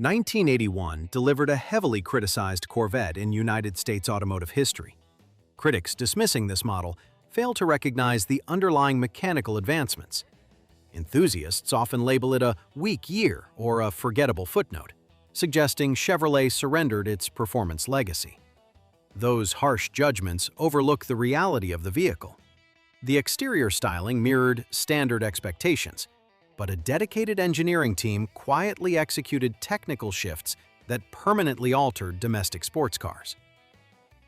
1981 delivered a heavily criticized Corvette in United States automotive history. Critics dismissing this model fail to recognize the underlying mechanical advancements. Enthusiasts often label it a weak year or a forgettable footnote, suggesting Chevrolet surrendered its performance legacy. Those harsh judgments overlook the reality of the vehicle. The exterior styling mirrored standard expectations, but a dedicated engineering team quietly executed technical shifts that permanently altered domestic sports cars.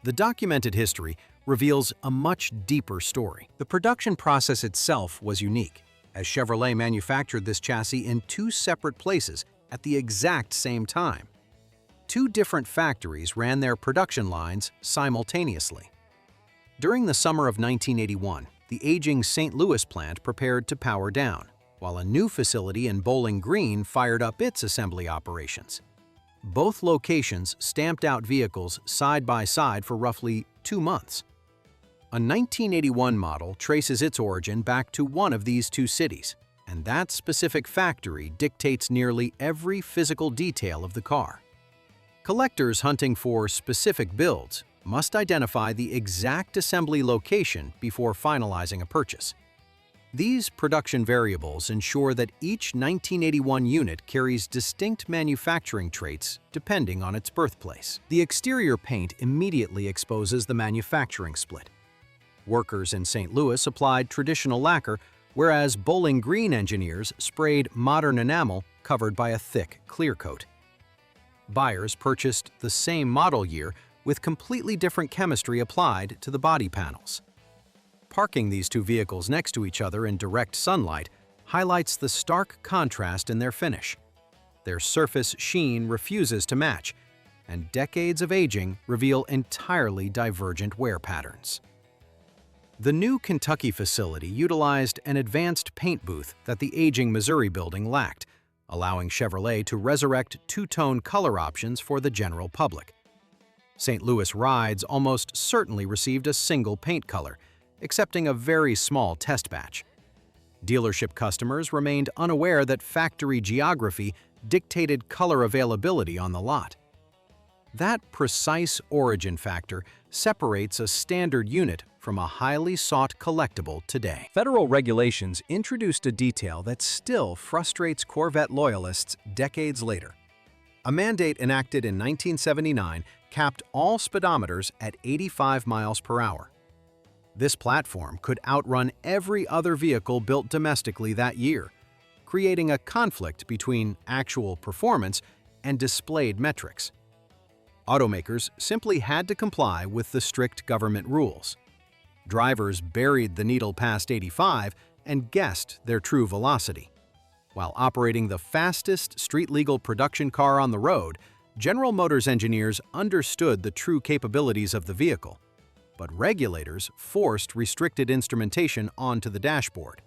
The documented history reveals a much deeper story. The production process itself was unique, as Chevrolet manufactured this chassis in two separate places at the exact same time. Two different factories ran their production lines simultaneously. During the summer of 1981, the aging St. Louis plant prepared to power down, while a new facility in Bowling Green fired up its assembly operations. Both locations stamped out vehicles side by side for roughly 2 months. A 1981 model traces its origin back to one of these two cities, and that specific factory dictates nearly every physical detail of the car. Collectors hunting for specific builds must identify the exact assembly location before finalizing a purchase. These production variables ensure that each 1981 unit carries distinct manufacturing traits depending on its birthplace. The exterior paint immediately exposes the manufacturing split. Workers in St. Louis applied traditional lacquer, whereas Bowling Green engineers sprayed modern enamel covered by a thick clear coat. Buyers purchased the same model year with completely different chemistry applied to the body panels. Parking these two vehicles next to each other in direct sunlight highlights the stark contrast in their finish. Their surface sheen refuses to match, and decades of aging reveal entirely divergent wear patterns. The new Kentucky facility utilized an advanced paint booth that the aging Missouri building lacked, allowing Chevrolet to resurrect two-tone color options for the general public. St. Louis rides almost certainly received a single paint color, accepting a very small test batch. Dealership customers remained unaware that factory geography dictated color availability on the lot. That precise origin factor separates a standard unit from a highly sought collectible today. Federal regulations introduced a detail that still frustrates Corvette loyalists decades later. A mandate enacted in 1979 capped all speedometers at 85 miles per hour. This platform could outrun every other vehicle built domestically that year, creating a conflict between actual performance and displayed metrics. Automakers simply had to comply with the strict government rules. Drivers buried the needle past 85 and guessed their true velocity. While operating the fastest street-legal production car on the road, General Motors engineers understood the true capabilities of the vehicle, but regulators forced restricted instrumentation onto the dashboard.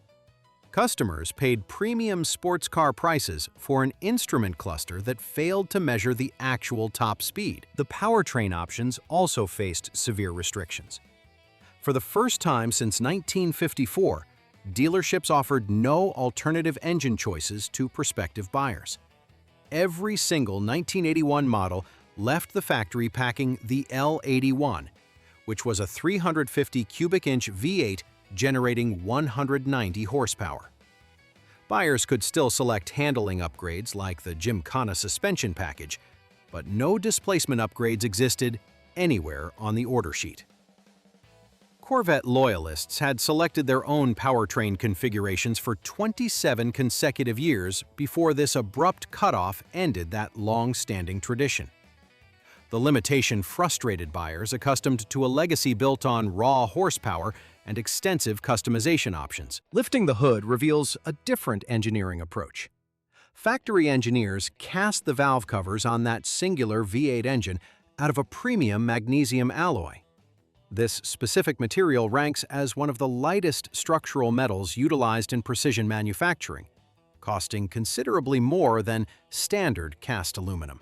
Customers paid premium sports car prices for an instrument cluster that failed to measure the actual top speed. The powertrain options also faced severe restrictions. For the first time since 1954, dealerships offered no alternative engine choices to prospective buyers. Every single 1981 model left the factory packing the L81, which was a 350 cubic inch V8 generating 190 horsepower. Buyers could still select handling upgrades like the Gymkhana suspension package, but no displacement upgrades existed anywhere on the order sheet. Corvette loyalists had selected their own powertrain configurations for 27 consecutive years before this abrupt cutoff ended that long-standing tradition. The limitation frustrated buyers accustomed to a legacy built on raw horsepower and extensive customization options. Lifting the hood reveals a different engineering approach. Factory engineers cast the valve covers on that singular V8 engine out of a premium magnesium alloy. This specific material ranks as one of the lightest structural metals utilized in precision manufacturing, costing considerably more than standard cast aluminum.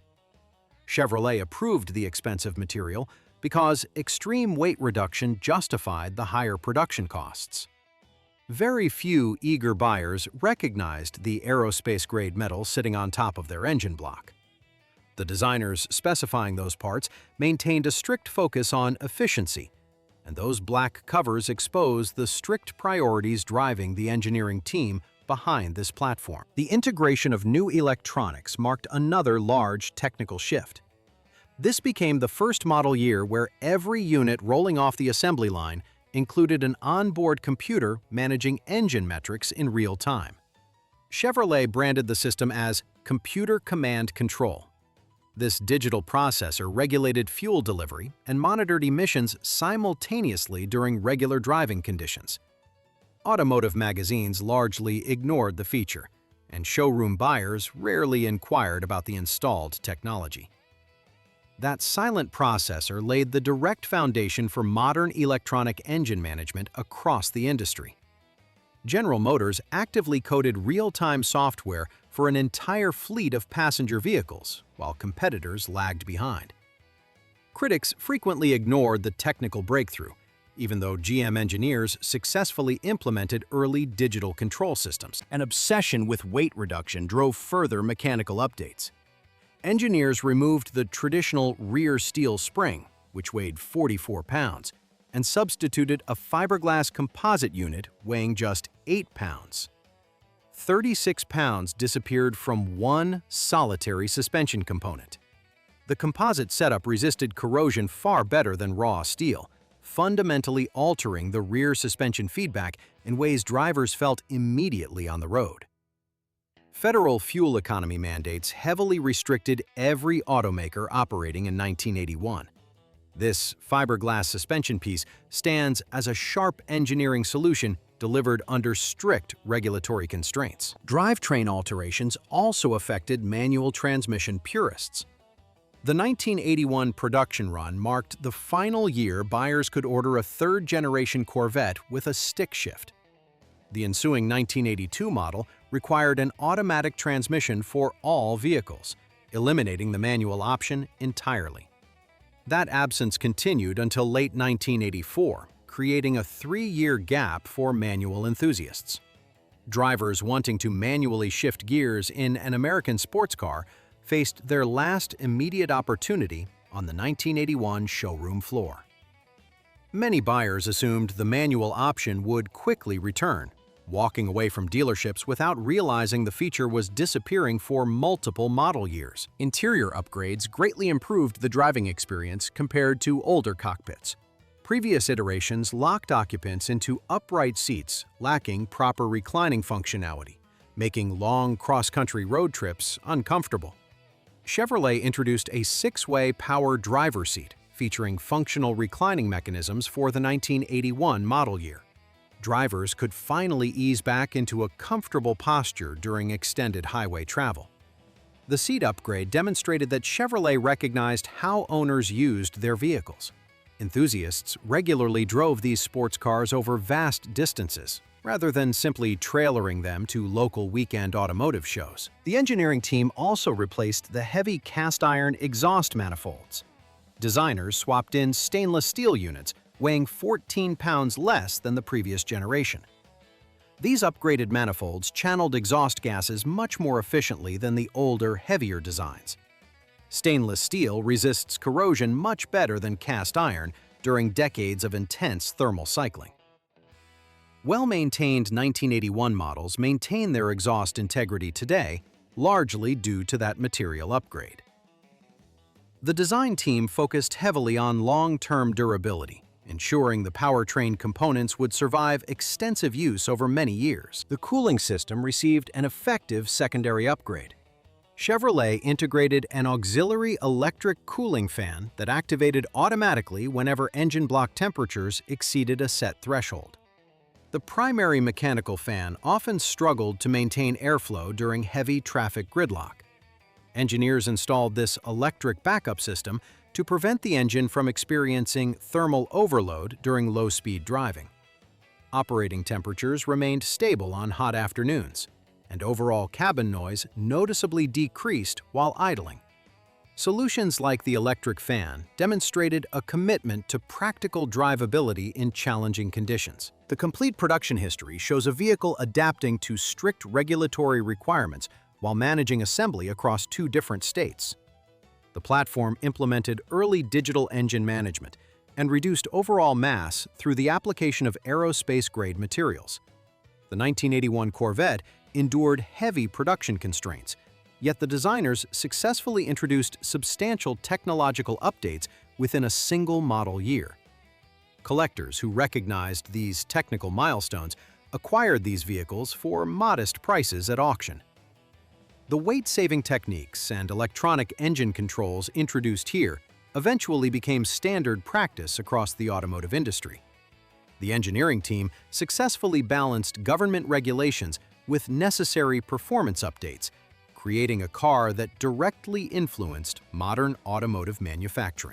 Chevrolet approved the expensive material because extreme weight reduction justified the higher production costs. Very few eager buyers recognized the aerospace-grade metal sitting on top of their engine block. The designers specifying those parts maintained a strict focus on efficiency, and those black covers expose the strict priorities driving the engineering team behind this platform. The integration of new electronics marked another large technical shift. This became the first model year where every unit rolling off the assembly line included an onboard computer managing engine metrics in real time. Chevrolet branded the system as Computer Command Control. This digital processor regulated fuel delivery and monitored emissions simultaneously during regular driving conditions. Automotive magazines largely ignored the feature, and showroom buyers rarely inquired about the installed technology. That silent processor laid the direct foundation for modern electronic engine management across the industry. General Motors actively coded real-time software for an entire fleet of passenger vehicles, while competitors lagged behind. Critics frequently ignored the technical breakthrough, even though GM engineers successfully implemented early digital control systems. An obsession with weight reduction drove further mechanical updates. Engineers removed the traditional rear steel spring, which weighed 44 pounds, and substituted a fiberglass composite unit weighing just 8 pounds. 36 pounds disappeared from one solitary suspension component. The composite setup resisted corrosion far better than raw steel, fundamentally altering the rear suspension feedback in ways drivers felt immediately on the road. Federal fuel economy mandates heavily restricted every automaker operating in 1981. This fiberglass suspension piece stands as a sharp engineering solution delivered under strict regulatory constraints. Drivetrain alterations also affected manual transmission purists. The 1981 production run marked the final year buyers could order a third-generation Corvette with a stick shift. The ensuing 1982 model required an automatic transmission for all vehicles, eliminating the manual option entirely. That absence continued until late 1984, creating a 3-year gap for manual enthusiasts. Drivers wanting to manually shift gears in an American sports car faced their last immediate opportunity on the 1981 showroom floor. Many buyers assumed the manual option would quickly return, walking away from dealerships without realizing the feature was disappearing for multiple model years. Interior upgrades greatly improved the driving experience compared to older cockpits. Previous iterations locked occupants into upright seats lacking proper reclining functionality, making long cross-country road trips uncomfortable. Chevrolet introduced a 6-way power driver seat featuring functional reclining mechanisms for the 1981 model year. Drivers could finally ease back into a comfortable posture during extended highway travel. The seat upgrade demonstrated that Chevrolet recognized how owners used their vehicles. Enthusiasts regularly drove these sports cars over vast distances, rather than simply trailering them to local weekend automotive shows. The engineering team also replaced the heavy cast-iron exhaust manifolds. Designers swapped in stainless steel units weighing 14 pounds less than the previous generation. These upgraded manifolds channeled exhaust gases much more efficiently than the older, heavier designs. Stainless steel resists corrosion much better than cast iron during decades of intense thermal cycling. Well-maintained 1981 models maintain their exhaust integrity today, largely due to that material upgrade. The design team focused heavily on long-term durability, ensuring the powertrain components would survive extensive use over many years. The cooling system received an effective secondary upgrade. Chevrolet integrated an auxiliary electric cooling fan that activated automatically whenever engine block temperatures exceeded a set threshold. The primary mechanical fan often struggled to maintain airflow during heavy traffic gridlock. Engineers installed this electric backup system to prevent the engine from experiencing thermal overload during low-speed driving. Operating temperatures remained stable on hot afternoons, and overall cabin noise noticeably decreased while idling. Solutions like the electric fan demonstrated a commitment to practical drivability in challenging conditions. The complete production history shows a vehicle adapting to strict regulatory requirements while managing assembly across 2 different states. The platform implemented early digital engine management and reduced overall mass through the application of aerospace-grade materials. The 1981 Corvette endured heavy production constraints, yet the designers successfully introduced substantial technological updates within a single model year. Collectors who recognized these technical milestones acquired these vehicles for modest prices at auction. The weight-saving techniques and electronic engine controls introduced here eventually became standard practice across the automotive industry. The engineering team successfully balanced government regulations with necessary performance updates, creating a car that directly influenced modern automotive manufacturing.